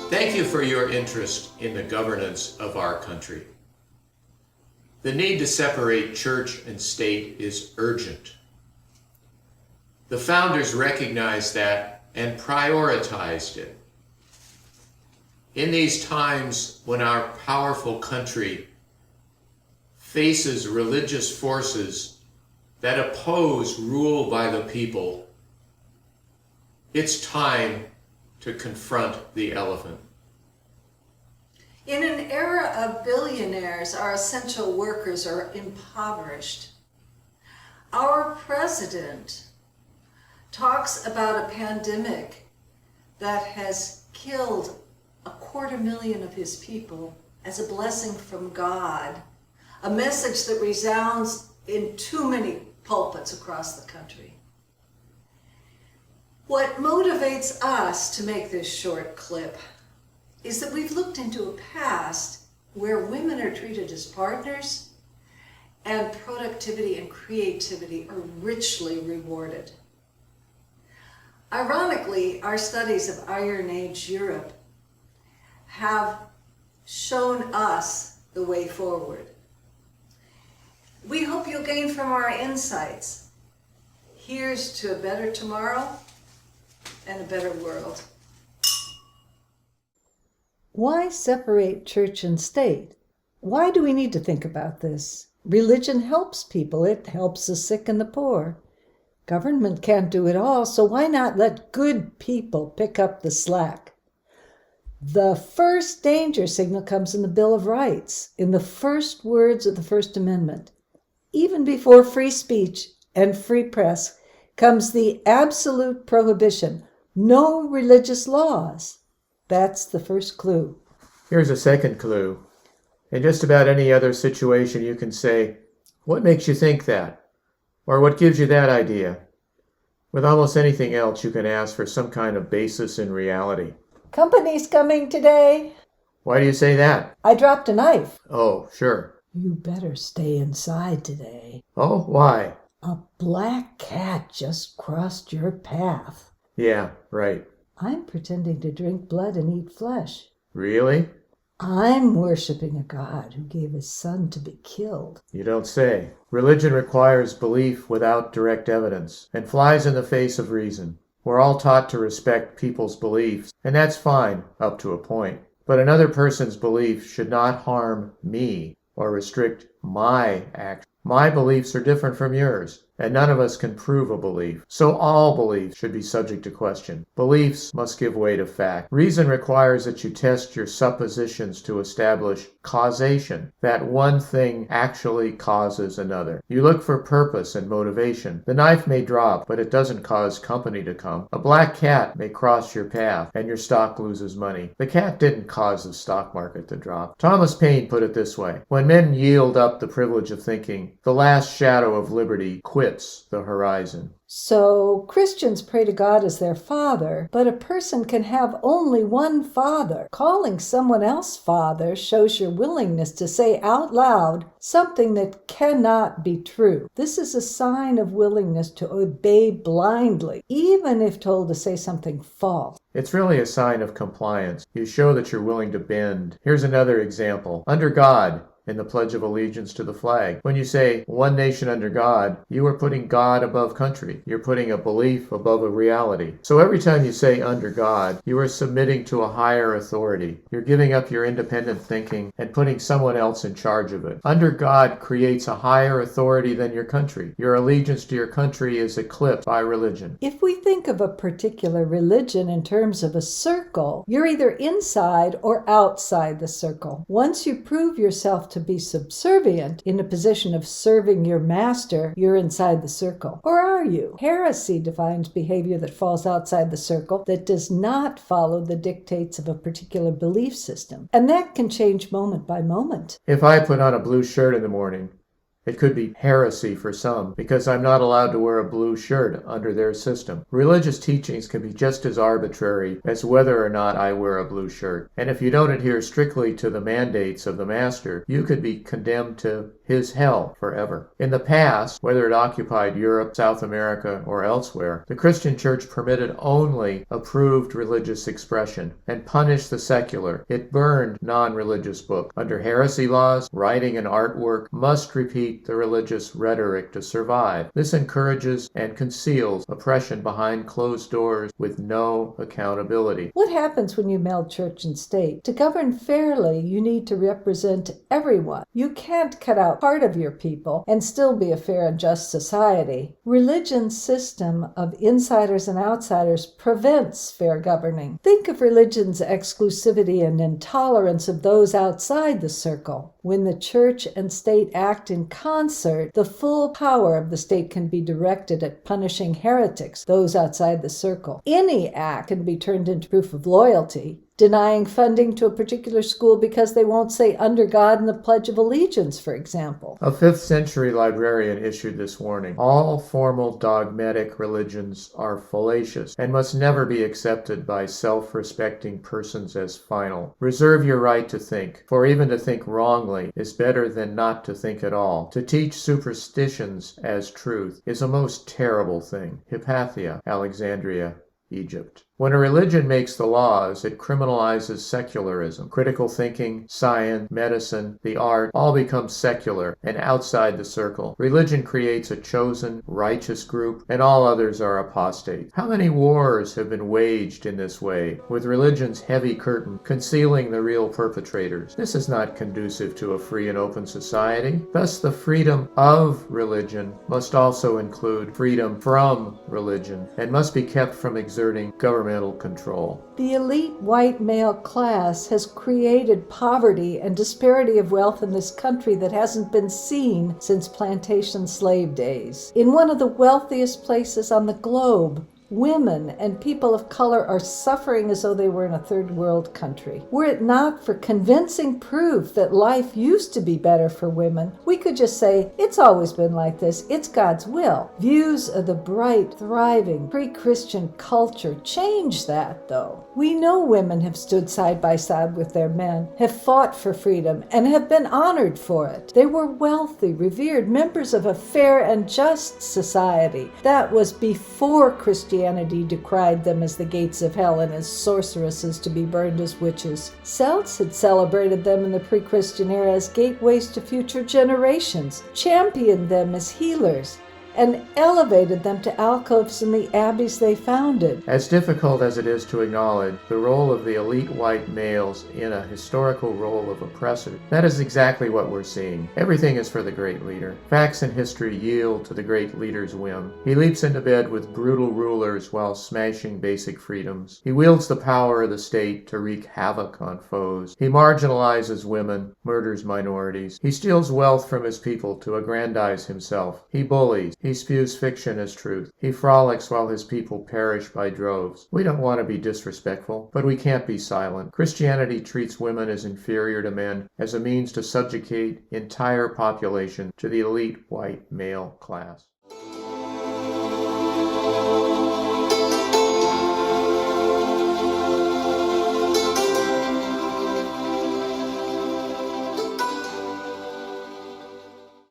Thank you for your interest in the governance of our country. The need to separate church and state is urgent. The founders recognized that and prioritized it. In these times when our powerful country faces religious forces that oppose rule by the people, it's time to confront the elephant. In an era of billionaires, our essential workers are impoverished. Our president talks about a pandemic that has killed 250,000 of his people as a blessing from God, a message that resounds in too many pulpits across the country. What motivates us to make this short clip is that we've looked into a past where women are treated as partners and productivity and creativity are richly rewarded. Ironically, our studies of Iron Age Europe have shown us the way forward. We hope you'll gain from our insights. Here's to a better tomorrow and a better world. Why separate church and state? Why do we need to think about this? Religion helps people. It helps the sick and the poor. Government can't do it all, so why not let good people pick up the slack? The first danger signal comes in the Bill of Rights, in the first words of the First Amendment. Even before free speech and free press comes the absolute prohibition: no religious laws. That's the first clue. Here's a second clue. In just about any other situation, you can say, "What makes you think that?" Or "What gives you that idea?" With almost anything else, you can ask for some kind of basis in reality. Company's coming today. Why do you say that? I dropped a knife. Oh, sure. You better stay inside today. Oh, why? A black cat just crossed your path. Yeah, right. I'm pretending to drink blood and eat flesh. Really? I'm worshiping a God who gave his son to be killed. You don't say. Religion requires belief without direct evidence and flies in the face of reason. We're all taught to respect people's beliefs, and that's fine up to a point. But another person's belief should not harm me or restrict my action. My beliefs are different from yours, and none of us can prove a belief. So all beliefs should be subject to question. Beliefs must give way to fact. Reason requires that you test your suppositions to establish causation, that one thing actually causes another. You look for purpose and motivation. The knife may drop, but it doesn't cause company to come. A black cat may cross your path, and your stock loses money. The cat didn't cause the stock market to drop. Thomas Paine put it this way: when men yield up the privilege of thinking, the last shadow of liberty quits the horizon. So Christians pray to God as their father, but a person can have only one father. Calling someone else father shows your willingness to say out loud something that cannot be true. This is a sign of willingness to obey blindly, even if told to say something false. It's really a sign of compliance. You show that you're willing to bend. Here's another example. Under God, in the Pledge of Allegiance to the flag. When you say one nation under God, you are putting God above country. You're putting a belief above a reality. So every time you say under God, you are submitting to a higher authority. You're giving up your independent thinking and putting someone else in charge of it. Under God creates a higher authority than your country. Your allegiance to your country is eclipsed by religion. If we think of a particular religion in terms of a circle, you're either inside or outside the circle. Once you prove yourself to be subservient, in a position of serving your master, you're inside the circle. Or are you? Heresy defines behavior that falls outside the circle, that does not follow the dictates of a particular belief system. And that can change moment by moment. If I put on a blue shirt in the morning, It could be heresy for some, because I'm not allowed to wear a blue shirt under their system. Religious teachings can be just as arbitrary as whether or not I wear a blue shirt. And if you don't adhere strictly to the mandates of the master, you could be condemned to his hell forever. In the past, whether it occupied Europe, South America, or elsewhere, the Christian church permitted only approved religious expression and punished the secular. It burned non-religious books. Under heresy laws, writing and artwork must repeat the religious rhetoric to survive. This encourages and conceals oppression behind closed doors with no accountability. What happens when you meld church and state? To govern fairly, you need to represent everyone. You can't cut out part of your people and still be a fair and just society. Religion's system of insiders and outsiders prevents fair governing. Think of religion's exclusivity and intolerance of those outside the circle. When the church and state act in concert, the full power of the state can be directed at punishing heretics, those outside the circle. Any act can be turned into proof of loyalty. Denying funding to a particular school because they won't say under God in the Pledge of Allegiance, for example. A 5th century librarian issued this warning: all formal dogmatic religions are fallacious and must never be accepted by self-respecting persons as final. Reserve your right to think, for even to think wrongly is better than not to think at all. To teach superstitions as truth is a most terrible thing. Hypatia, Alexandria, Egypt. When a religion makes the laws, it criminalizes secularism. Critical thinking, science, medicine, the art, all become secular and outside the circle. Religion creates a chosen, righteous group, and all others are apostate. How many wars have been waged in this way, with religion's heavy curtain concealing the real perpetrators? This is not conducive to a free and open society. Thus, the freedom of religion must also include freedom from religion and must be kept from exerting governmental control. The elite white male class has created poverty and disparity of wealth in this country that hasn't been seen since plantation slave days. In one of the wealthiest places on the globe, women and people of color are suffering as though they were in a third world country. Were it not for convincing proof that life used to be better for women, we could just say, it's always been like this, it's God's will. Views of the bright, thriving, pre-Christian culture change that, though. We know women have stood side by side with their men, have fought for freedom, and have been honored for it. They were wealthy, revered members of a fair and just society. That was before Christianity decried them as the gates of hell and as sorceresses to be burned as witches. Celts had celebrated them in the pre-Christian era as gateways to future generations, championed them as healers, and elevated them to alcoves in the abbeys they founded. As difficult as it is to acknowledge the role of the elite white males in a historical role of oppressor, that is exactly what we're seeing. Everything is for the great leader. Facts and history yield to the great leader's whim. He leaps into bed with brutal rulers while smashing basic freedoms. He wields the power of the state to wreak havoc on foes. He marginalizes women, murders minorities. He steals wealth from his people to aggrandize himself. He bullies. He spews fiction as truth. He frolics while his people perish by droves. We don't want to be disrespectful, but we can't be silent. Christianity treats women as inferior to men as a means to subjugate entire population to the elite white male class.